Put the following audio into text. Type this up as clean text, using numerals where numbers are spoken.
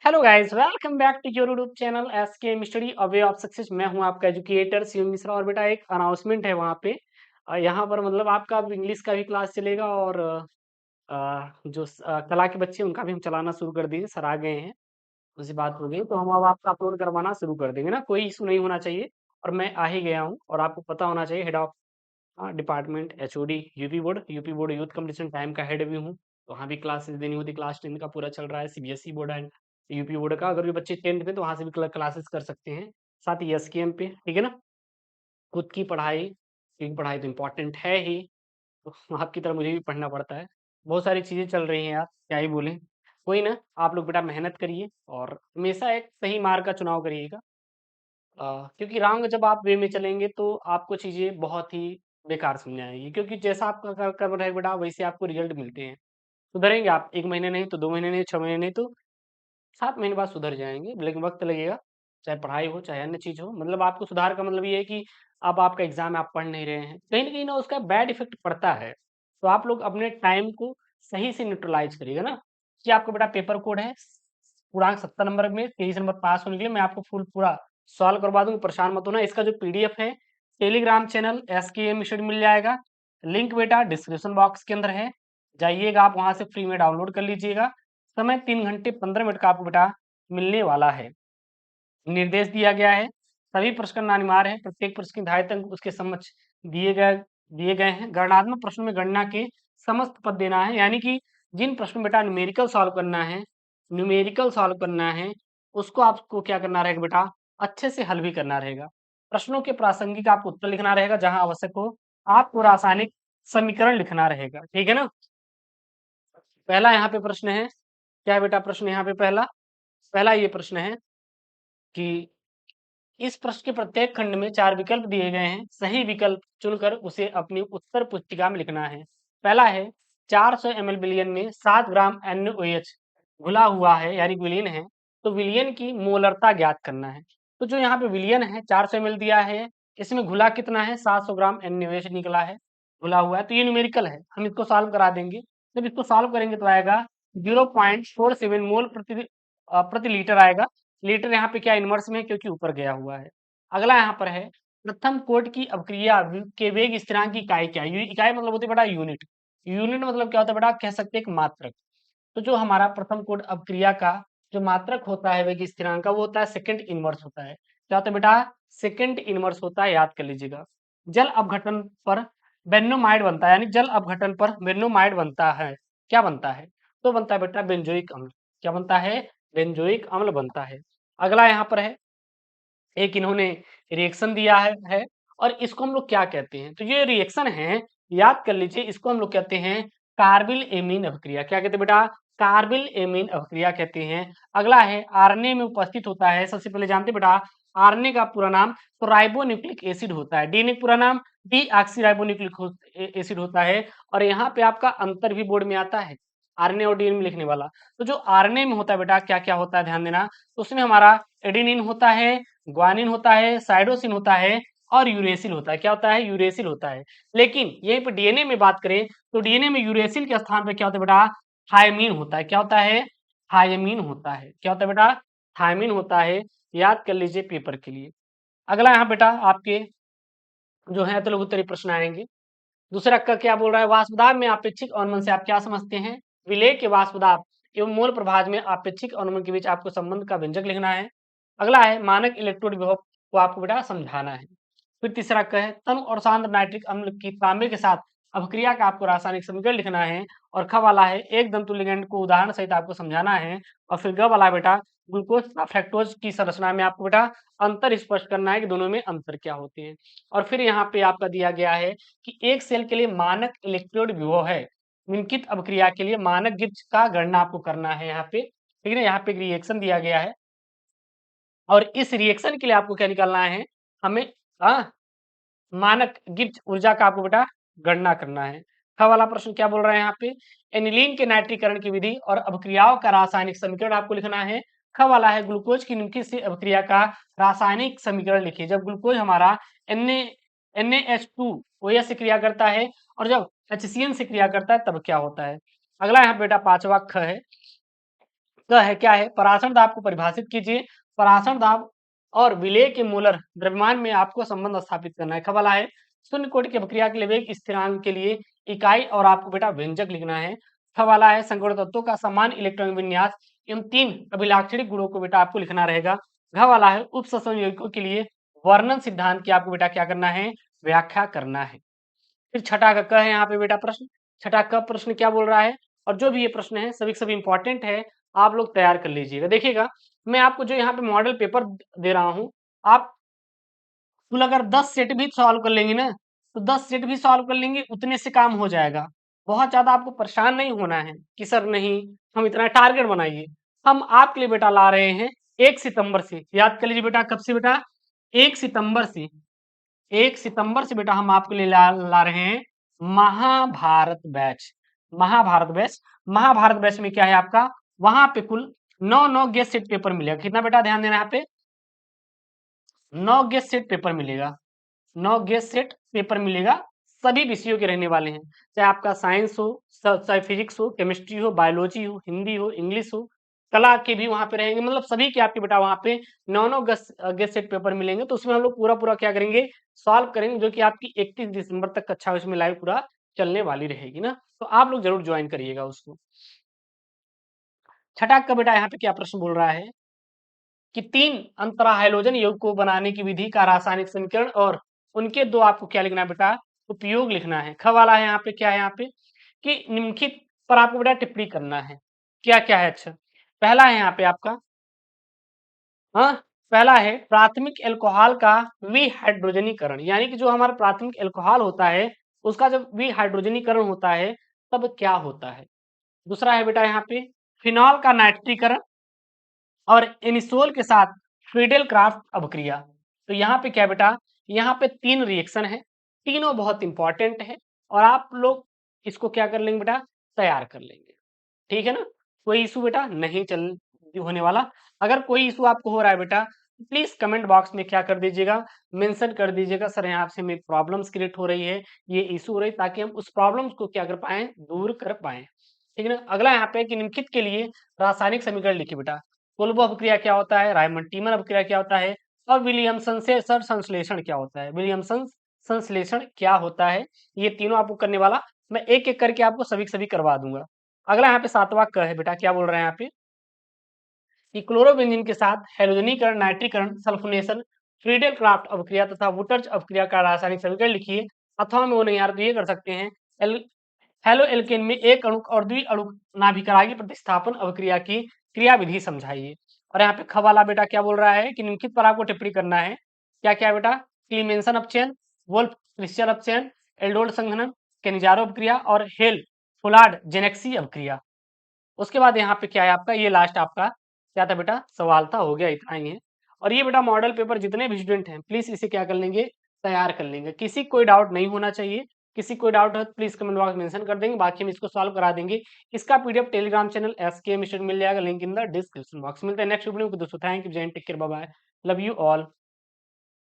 Hello guys, welcome back to your YouTube channel SK study a way of success. मैं हूं आपका educator Shiv Mishra. और बेटा एक अनाउंसमेंट है वहां पे। यहाँ पर मतलब आपका अब इंग्लिश का भी क्लास चलेगा और जो कला के बच्चे हैं, उनका भी हम चलाना शुरू कर दिए। सर आ गए हैं, उसी बात हो गई तो हम अब आपका अपलोड करवाना शुरू कर देंगे ना। कोई इशू नहीं होना चाहिए। और मैं आ ही गया हूँ और आपको पता होना चाहिए, head of department HOD UP board youth competition time का हेड भी हूँ। तो वहाँ भी क्लासेस देनी होती। क्लास 10 का पूरा चल रहा है, CBSE board and UP board का। अगर भी बच्चे 10th में तो वहाँ से भी क्लासेस कर सकते हैं, साथ ही एसकेएम पे। ठीक है ना। खुद की पढ़ाई, क्योंकि पढ़ाई तो इम्पोर्टेंट है ही। तो आपकी तरह मुझे भी पढ़ना पड़ता है। बहुत सारी चीज़ें चल रही हैं यार, क्या ही बोलें। कोई ना, आप लोग बेटा मेहनत करिए और हमेशा एक सही मार्ग का चुनाव करिएगा। क्योंकि रॉन्ग जब आप वे में चलेंगे तो आपको चीज़ें बहुत ही बेकार समझ में आएगी। क्योंकि जैसा आपका कर्म रहेगा बेटा, वैसे आपको रिजल्ट मिलते हैं। सुधरेंगे आप 1 महीने नहीं तो 2 महीने नहीं, 6 महीने नहीं तो 7 महीने बाद सुधर जाएँगे, लेकिन वक़्त लगेगा। चाहे पढ़ाई हो, चाहे अन्य चीज़ हो। मतलब आपको सुधार का मतलब ये है कि अब आपका एग्ज़ाम है, आप पढ़ नहीं रहे हैं। कहीं न कहीं ना उसका बैड इफ़ेक्ट पड़ता है। तो आप लोग अपने टाइम को सही से न्यूट्रलाइज़ करिएगा ना। कि आपका बेटा पेपर कोड है, पूर्णांक 70 नंबर में 23 नंबर पास होने के लिए मैं आपको फुल पूरा सॉल्व करवा दूँगा, परेशान मत होना। इसका जो पीडीएफ है, टेलीग्राम चैनल एसकेएम स्टडी मिल जाएगा। लिंक बेटा डिस्क्रिप्शन बॉक्स के अंदर है। जाइएगा, आप वहाँ से फ्री में डाउनलोड कर लीजिएगा। समय 3 घंटे 15 मिनट का आपको बेटा मिलने वाला है। निर्देश दिया गया है, सभी प्रश्न अनिवार्य हैं। प्रत्येक प्रश्न के 2.5 अंक उसके समक्ष दिए गए हैं। गणनात्मक प्रश्नों में गणना के समस्त पद देना है, यानी कि जिन प्रश्न बेटा न्यूमेरिकल सॉल्व करना है, उसको आपको क्या करना रहेगा बेटा, अच्छे से हल भी करना रहेगा। प्रश्नों के प्रासंगिक आपको उत्तर लिखना रहेगा, जहाँ आवश्यक हो आपको रासायनिक समीकरण लिखना रहेगा। ठीक है ना। पहला यहाँ पे प्रश्न है, क्या है बेटा प्रश्न यहाँ पे पहला ये प्रश्न है कि इस प्रश्न के प्रत्येक खंड में 4 विकल्प दिए गए हैं। सही विकल्प चुनकर उसे अपनी उत्तर पुस्तिका में लिखना है। पहला है 400 ml विलयन में 7 ग्राम NaOH घुला हुआ है, यानी विलयन है। तो विलयन की मोलरता ज्ञात करना है। तो जो यहाँ पे विलयन है 400 ml दिया है, इसमें घुला कितना है, 700 ग्राम NaOH निकला है, घुला हुआ है। तो ये न्यूमेरिकल है, हम इसको सॉल्व करा देंगे। जब इसको सॉल्व करेंगे तो आएगा 0.47 मोल प्रति लीटर आएगा। लीटर यहाँ पे क्या इनवर्स में है, क्योंकि ऊपर गया हुआ है। अगला यहाँ पर है प्रथम कोट की अवक्रिया के वेग स्थिरांक की इकाई क्या है। इकाई मतलब होती है बेटा यूनिट। यूनिट मतलब क्या होता है बेटा, कह सकते हैं एक मात्रक। तो जो हमारा प्रथम कोट अवक्रिया का जो मात्रक होता है वेग स्थिरांक का, वो होता है सेकंड इनवर्स होता है। क्या होता है बेटा, सेकंड इनवर्स होता है, याद कर लीजिएगा। जल अपघटन पर बेन्नोमाइड बनता है, यानी जल अपघटन पर बेन्नोमाइड बनता है। क्या बनता है, तो बनता है बेटा बेंजोइक अम्ल। क्या बनता है, बेंजोइक अम्ल बनता है। अगला यहाँ पर है, एक इन्होंने रिएक्शन दिया है और इसको हम लोग क्या कहते हैं, तो ये रिएक्शन है, याद कर लीजिए। इसको हम लोग कहते हैं कार्बिल एमीन अभिक्रिया। क्या कहते हैं बेटा, कार्बिल एमीन अभिक्रिया कहते हैं। अगला है आरएनए में उपस्थित होता है। सबसे पहले जानते हैं बेटा, आरएनए का पूरा नाम तो राइबोन्यूक्लिक एसिड होता है। डीएनए का पूरा नाम डीऑक्सी राइबोन्यूक्लिक एसिड होता है। और यहाँ पे आपका अंतर भी बोर्ड में आता है, आरएनए और डीएनए में लिखने वाला। तो जो आरएनए में होता है बेटा, क्या क्या होता है ध्यान देना। तो उसमें हमारा एडेनिन होता है, ग्वानिन होता है, साइटोसिन होता है और यूरेसिल होता है। क्या होता है, यूरेसिल होता है। लेकिन यहीं पे डीएनए में बात करें तो डीएनए में यूरेसिल के स्थान पे क्या होता है बेटा, थायमीन होता है। क्या होता है, थायमीन होता है। क्या होता है बेटा, थायमीन होता है। याद कर लीजिए पेपर के लिए। अगला यहाँ बेटा आपके जो है तो उत्तरीय प्रश्न आएंगे। दूसरा का क्या बोल रहा है, वाष्पदाब में अपेक्षिक अवनमन से आप क्या समझते हैं। विलेय के वाष्पदाब एवं मोल प्रभाज में अपेक्षिक अवनमन के बीच आपको संबंध का व्यंजक लिखना है। अगला है मानक इलेक्ट्रोड विभव को आपको बेटा समझाना है। फिर तीसरा का है तनु और सांद्र नाइट्रिक अम्ल की तांबे के साथ अभिक्रिया का आपको रासायनिक समीकरण लिखना है। और ख वाला है एक दंतु लिगैंड को उदाहरण सहित आपको समझाना है। और फिर ग वाला बेटा ग्लूकोज तथा फ्रैक्टोज की संरचना में आपको बेटा अंतर स्पष्ट करना है कि दोनों में अंतर क्या होते हैं। और फिर यहाँ पे आपका दिया गया है कि एक सेल के लिए मानक इलेक्ट्रोड विभव है, निम्नलिखित अभिक्रिया के लिए मानक गिब्स का गणना आपको करना है। यहाँ पे ठीक है ना, यहाँ पे रिएक्शन दिया गया है और इस रिएक्शन के लिए आपको क्या निकालना है, हमें मानक गिब्स ऊर्जा का आपको बेटा गणना करना है। ख वाला प्रश्न क्या बोल रहा है यहाँ पे, एनिलीन के नाइट्रीकरण की विधि और अभिक्रियाओं का रासायनिक समीकरण आपको लिखना है। ख वाला है ग्लूकोज की निम्नलिखित से अभिक्रिया का रासायनिक समीकरण लिखिए। जब ग्लूकोज हमारा NaH2OH से क्रिया करता है और जब HCN से क्रिया करता है तब क्या होता है। अगला यहाँ बेटा पांचवा ख है, क है क्या है, पराशर दाब को परिभाषित कीजिए। पराशर दाब और विलेय के मोलर द्रव्यमान में आपको संबंध स्थापित करना है। ख वाला है, शून्य कोटि की अभिक्रिया के लिए वेग स्थिरांक के लिए इकाई और आपको बेटा व्यंजक लिखना है। ख वाला है, संगुण तत्वों का समान इलेक्ट्रॉन विन्यास इन 3 अभिलाक्षणिक गुणों को बेटा आपको लिखना रहेगा। घ वाला है, उपसंयोजक यौगिकों के लिए वर्णन सिद्धांत की आपको बेटा क्या करना है, व्याख्या करना है। फिर छठा का क है यहाँ पे बेटा प्रश्न। छठा क प्रश्न क्या बोल रहा है, और जो भी ये प्रश्न है सभी के सभी इंपॉर्टेंट है, आप लोग तैयार कर लीजिएगा। देखिएगा, मैं आपको जो यहाँ पे मॉडल पेपर दे रहा हूँ, आप कुल अगर 10 सेट भी सॉल्व कर लेंगे ना, तो 10 सेट भी सॉल्व कर लेंगे, उतने से काम हो जाएगा। बहुत ज्यादा आपको परेशान नहीं होना है कि सर नहीं, हम इतना टारगेट बनाइए। हम आपके लिए बेटा ला रहे हैं 1 सितंबर से, याद कर लीजिए बेटा, कब से बेटा, 1 सितंबर से। 1 सितंबर से बेटा हम आपके लिए ला रहे हैं Mahabharat batch. Mahabharat batch, Mahabharat batch में क्या है आपका, वहां पे कुल 9 गेस्ट सेट पेपर मिलेगा। कितना बेटा, ध्यान देना यहाँ पे, 9 गेस्ट सेट पेपर मिलेगा। 9 गेस्ट सेट पेपर मिलेगा, सभी विषयों के रहने वाले हैं, चाहे आपका साइंस हो, चाहे फिजिक्स हो, केमिस्ट्री हो, बायोलॉजी हो, हिंदी हो, इंग्लिश हो, कला के भी वहां पे रहेंगे, मतलब सभी के आपके बेटा वहां पे 9 गेस्ट सेट पेपर मिलेंगे। तो उसमें हम लोग पूरा पूरा क्या करेंगे, सॉल्व करेंगे, जो कि आपकी 31 दिसंबर तक कक्षा उसमें लाइव पूरा चलने वाली रहेगी ना। तो आप लोग जरूर ज्वाइन करिएगा उसको। छठा का बेटा यहाँ पे क्या प्रश्न बोल रहा है कि 3 अंतरा हाइड्रोजन यौगिक को बनाने की विधि का रासायनिक समीकरण और उनके 2 आपको क्या लिखना है बेटा, उपयोग लिखना है। ख वाला है यहाँ पे क्या है, यहाँ पे कि निम्नलिखित पर आपको बेटा टिप्पणी करना है। क्या क्या है, अच्छा पहला है यहाँ पे आपका, हाँ, पहला है प्राथमिक एल्कोहल का विहाइड्रोजनीकरण, यानी कि जो हमारा प्राथमिक एल्कोहल होता है उसका जब विहाइड्रोजनीकरण होता है तब क्या होता है। दूसरा है बेटा यहाँ पे फिनॉल का नाइट्रीकरण और एनिसोल के साथ फ्रीडेल क्राफ्ट अभिक्रिया। तो यहाँ पे क्या बेटा, यहाँ पे 3 रिएक्शन है, तीनों बहुत इंपॉर्टेंट है, और आप लोग इसको क्या कर लेंगे बेटा, तैयार कर लेंगे। ठीक है ना, कोई इशू बेटा नहीं चल होने वाला। अगर कोई इशू आपको हो रहा है बेटा, प्लीज कमेंट बॉक्स में क्या कर दीजिएगा, मेंशन कर दीजिएगा, सर यहाँ से मेरी प्रॉब्लम्स क्रिएट हो रही है, ये इशू हो रही है, ताकि हम उस प्रॉब्लम्स को क्या कर पाए, दूर कर पाए। ठीक है ना। अगला यहाँ पे कि निम्नलिखित के लिए रासायनिक समीकरण लिखिए बेटा। कोल्बो अपक्रिया क्या होता है, रायमंड टीमन अपक्रिया क्या होता है, और विलियमसन से सर संश्लेषण क्या होता है, विलियमसन संश्लेषण क्या होता है, ये तीनों आपको करने वाला, मैं एक एक करके आपको सभी सभी करवा दूंगा। अगला यहाँ पे 7वां क है बेटा, क्या बोल रहे हैं यहाँ पे कि क्लोरोबेंजीन के साथ हैलोजनीकरण, नाइट्रीकरण, सल्फोनेशन, फ्रीडेल क्राफ्ट अपक्रिया तथा वुटर्ज अपक्रिया का रासायनिक समीकरण लिखिए। अथवा में वो नहीं यार तो ये कर सकते हैं, हेलो एल्केन में एक अणु और द्वि अणु नाभिकरागी प्रतिस्थापन अभिक्रिया की क्रिया विधि समझाइए। और यहाँ पे ख वाला बेटा क्या बोल रहा है कि निम्नलिखित पर आपको टिप्पणी करना है। क्या क्या है बेटा, क्लीमेंसन अपचयन, वोल्फ क्रिस्टल अपचयन, एल्डोल संघनन, केनिजारो अपक्रिया और हेल फुलाड जेनेक्सी अपक्रिया। उसके बाद यहाँ पे क्या है आपका, ये लास्ट आपका क्या था बेटा, सवाल था, हो गया, इतना ही है। और ये बेटा मॉडल पेपर जितने भी स्टूडेंट हैं प्लीज इसे क्या कर लेंगे, तैयार कर लेंगे। किसी कोई डाउट नहीं होना चाहिए, किसी कोई डाउट है तो प्लीज कमेंट बॉक्स में मेंशन कर देंगे, बाकी हम इसको सॉल्व करा देंगे। इसका पीडीएफ टेलीग्राम चैनल SKM मिल जाएगा, link in the description box. मिलते हैं नेक्स्ट वीडियो में दोस्तों, thank you, Jai Hind, take care, bye bye, love you all.